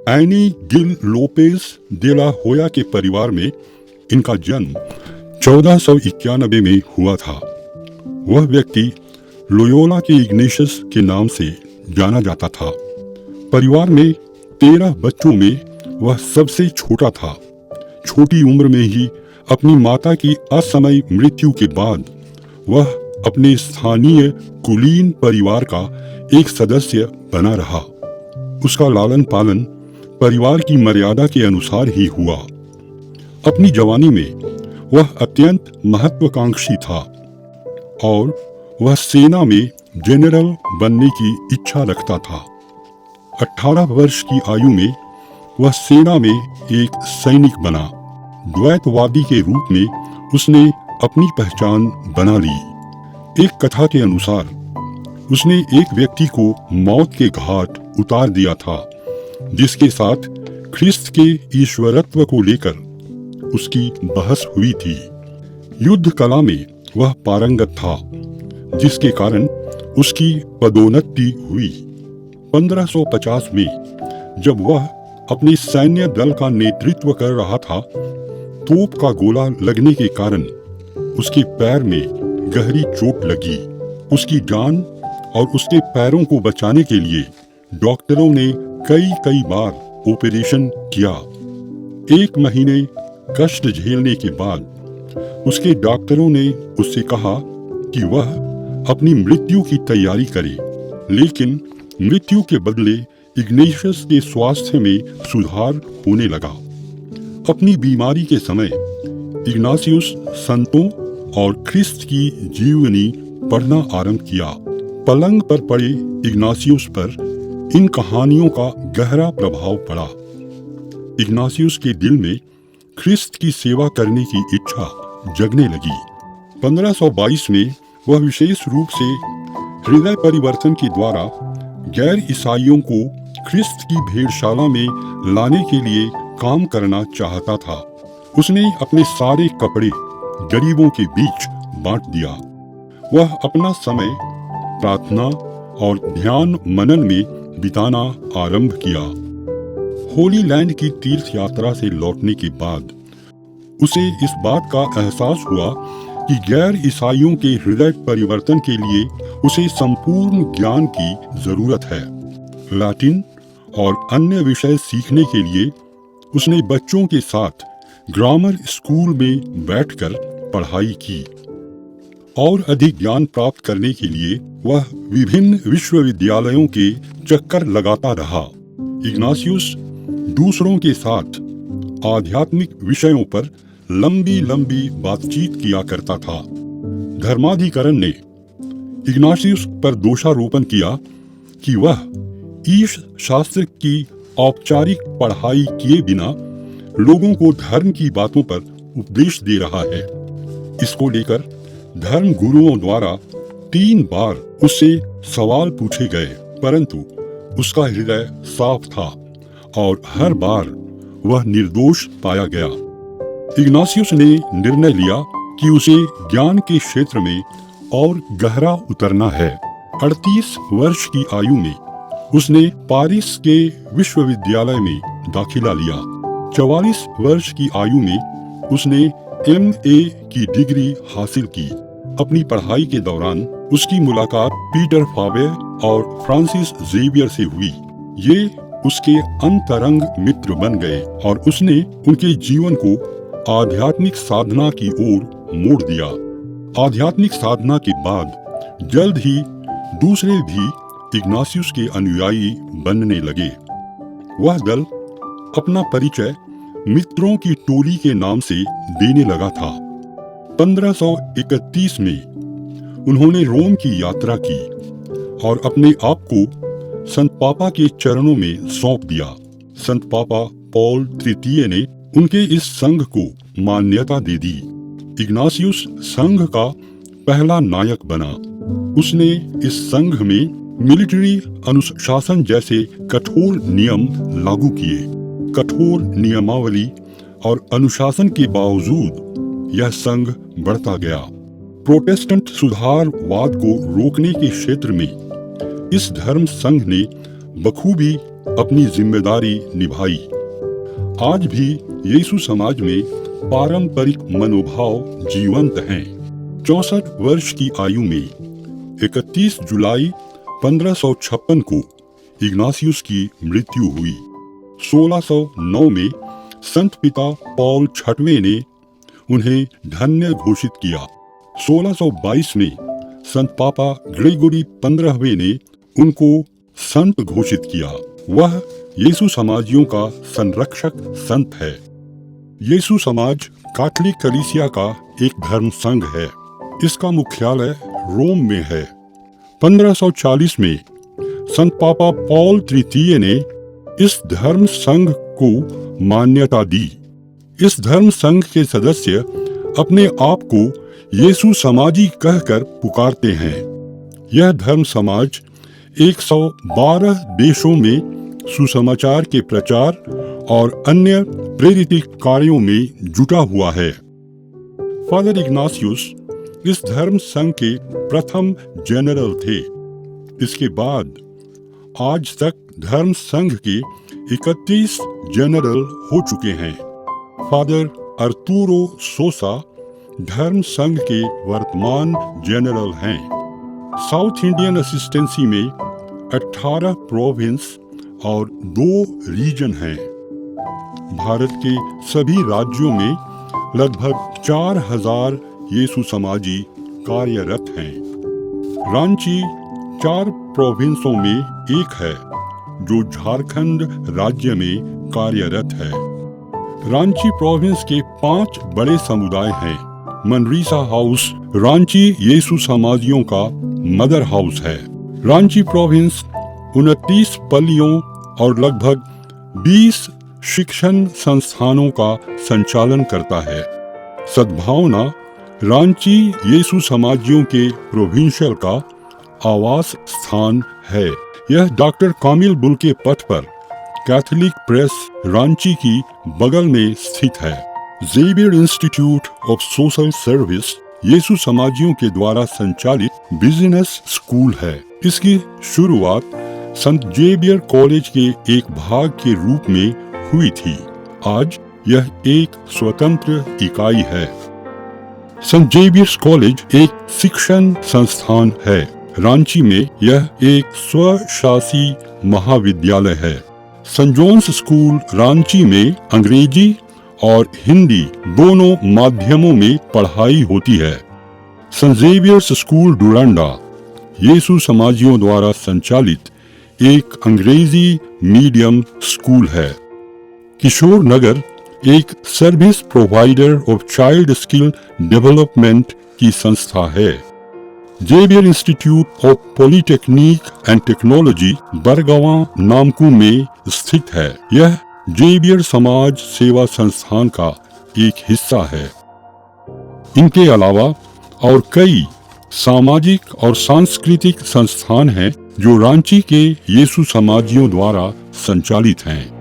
Any Gill Lopez दे ला होया के परिवार में इनका जन्म 1491 में हुआ था। वह व्यक्ति लोयोला के इग्नेशियस के नाम से जाना जाता था। परिवार में 13 बच्चों में वह सबसे छोटा था। छोटी उम्र में ही अपनी माता की असमय मृत्यु के बाद वह अपने स्थानीय कुलीन परिवार का एक सदस्य बना रहा। उसका लालन पालन परिवार की मर्यादा के अनुसार ही हुआ। अपनी जवानी में वह अत्यंत महत्वाकांक्षी था और वह सेना में जनरल बनने की इच्छा रखता था। 18 वर्ष की आयु में वह सेना में एक सैनिक बना। द्वैतवादी के रूप में उसने अपनी पहचान बना ली। एक कथा के अनुसार उसने एक व्यक्ति को मौत के घाट उतार दिया था, जिसके साथ ख्रिस्त के ईश्वरत्व को लेकर उसकी बहस हुई थी। युद्ध कला में वह पारंगत था, जिसके कारण उसकी पदोन्नति हुई। 1550 में जब वह अपने सैन्य दल का नेतृत्व कर रहा था, तोप का गोला लगने के कारण उसके पैर में गहरी चोट लगी। उसकी जान और उसके पैरों को बचाने के लिए डॉक्टरों ने कई बार ऑपरेशन किया। 1 महीने कष्ट झेलने के बाद उसके डॉक्टरों ने उससे कहा कि वह अपनी मृत्यु की तैयारी करे, लेकिन मृत्यु के बदले इग्नेशियस के स्वास्थ्य में सुधार होने लगा। अपनी बीमारी के समय इग्नासियस संतों और ख्रिस्त की जीवनी पढ़ना आरंभ किया। पलंग पर पड़े इग्नासियस पर इन कहानियों का गहरा प्रभाव पड़ा। इग्नासियस के दिल में ख्रिस्त की सेवा करने की इच्छा जगने लगी। 1522 में वह विशेष रूप से हृदय परिवर्तन के द्वारा गैर ईसाइयों को ख्रिस्त की भेड़शाला में लाने के लिए काम करना चाहता था। उसने अपने सारे कपड़े गरीबों के बीच बांट दिया। वह अपना समय प्रार्थना और ध्यान मनन में बिताना आरंभ किया। होली लैंड की तीर्थ यात्रा से लौटने के बाद उसे इस बात का एहसास हुआ कि गैर ईसाइयों के हृदय परिवर्तन के लिए उसे संपूर्ण ज्ञान की जरूरत है। लैटिन और अन्य विषय सीखने के लिए उसने बच्चों के साथ ग्रामर स्कूल में बैठकर पढ़ाई की और अधिक ज्ञान प्राप्त करने के लिए वह विभिन्न विश्वविद्यालयों के चक्कर लगाता रहा। इग्नासियस दूसरों के साथ आध्यात्मिक विषयों पर लंबी बातचीत किया करता था। धर्माधिकरण ने इग्नासियस पर दोषारोपण किया कि वह ईश शास्त्र की औपचारिक पढ़ाई किए बिना लोगों को धर्म की बातों पर उपदेश दे रहा है। इसको लेकर धर्म गुरुओं द्वारा 3 बार उससे सवाल पूछे गए, परंतु उसका हृदय साफ था और हर बार वह निर्दोष पाया गया। इग्नासियस ने निर्णय लिया कि उसे ज्ञान के क्षेत्र में और गहरा उतरना है। 38 वर्ष की आयु में उसने पारिस के विश्वविद्यालय में दाखिला लिया। 44 वर्ष की आयु में उसने MA की डिग्री हासिल की। अपनी पढ़ाई के दौरान उसकी मुलाकात पीटर फावे और फ्रांसिस जेवियर से हुई। ये उसके अंतरंग मित्र बन गए और उसने उनके जीवन को आध्यात्मिक साधना की ओर मोड़ दिया। आध्यात्मिक साधना के बाद जल्द ही दूसरे भी इग्नासियस के अनुयायी बनने लगे। वह दल अपना परिचय मित्रों की टोली के नाम से देने लगा था। 1531 में उन्होंने रोम की यात्रा की और अपने आप को संत पापा के चरणों में सौंप दिया। संत पापा पॉल तृतीय ने उनके इस संघ को मान्यता दे दी। इग्नासियस संघ का पहला नायक बना। उसने इस संघ में मिलिट्री अनुशासन जैसे कठोर नियम लागू किए। कठोर नियमावली और अनुशासन के बावजूद यह संघ बढ़ता गया। प्रोटेस्टेंट सुधारवाद को रोकने के क्षेत्र में इस धर्म संघ ने बखूबी अपनी जिम्मेदारी निभाई। आज भी यीशु समाज में पारंपरिक मनोभाव जीवंत हैं। 64 वर्ष की आयु में 31 जुलाई 1556 को इग्नासियस की मृत्यु हुई। 1609 में संत पिता पॉल छठवें ने उन्हें धन्य घोषित किया। 1622 में संत पापा ग्रेगोरी 15वें ने उनको संत घोषित किया। वह यीशु समाजियों का संरक्षक संत है। यीशु समाज कैथोलिक कलीसिया का एक धर्म संघ है। इसका मुख्यालय रोम में है। 1540 में संत पापा पॉल तृतीय ने इस धर्म संघ को मान्यता दी। इस धर्म संघ के सदस्य अपने आप को यीशु समाजी कहकर पुकारते हैं। यह धर्म समाज 112 देशों में सुसमाचार के प्रचार और अन्य प्रेरित कार्यों में जुटा हुआ है। फादर इग्नासियस इस धर्म संघ के प्रथम जनरल थे। इसके बाद आज तक धर्म संघ के 31 जनरल हो चुके हैं। फादर अर्तुरो सोसा धर्म संघ के वर्तमान जनरल हैं। साउथ इंडियन असिस्टेंसी में 18 प्रोविंस और 2 रीजन हैं। भारत के सभी राज्यों में लगभग 4000 यीशु समाजी कार्यरत हैं। रांची 4 प्रोविंसों में एक है जो झारखंड राज्य में कार्यरत है। रांची प्रोविंस के 5 बड़े समुदाय हैं। मनरीसा हाउस रांची यीशु समाजियों का मदर हाउस है। रांची प्रोविंस 29 पल्लियों और लगभग 20 शिक्षण संस्थानों का संचालन करता है। सद्भावना रांची यीशु समाजियों के प्रोविंशियल का आवास स्थान है। यह डॉक्टर कामिल बुल्के पथ पर कैथोलिक प्रेस रांची की बगल में स्थित है। Xavier institute of social service यीशु समाजियों के द्वारा संचालित बिजनेस स्कूल है। इसकी शुरुआत संत जेवियर कॉलेज के एक भाग के रूप में हुई थी। आज यह एक स्वतंत्र इकाई है। संत जेवियर्स कॉलेज एक शिक्षण संस्थान है। रांची में यह एक स्वशासी महाविद्यालय है। सेंट जॉन्स स्कूल रांची में अंग्रेजी और हिंदी दोनों माध्यमों में पढ़ाई होती है। सेंट जेवियर्स स्कूल डुरंडा यीशु समाजियों द्वारा संचालित एक अंग्रेजी मीडियम स्कूल है। किशोर नगर एक service provider of child skill development की संस्था है। Xavier institute of polytechnic and technology Bargawa Namkum में स्थित है। यह जेवियर समाज सेवा संस्थान का एक हिस्सा है। इनके अलावा और कई सामाजिक और सांस्कृतिक संस्थान हैं जो रांची के यीशु समाजियों द्वारा संचालित हैं।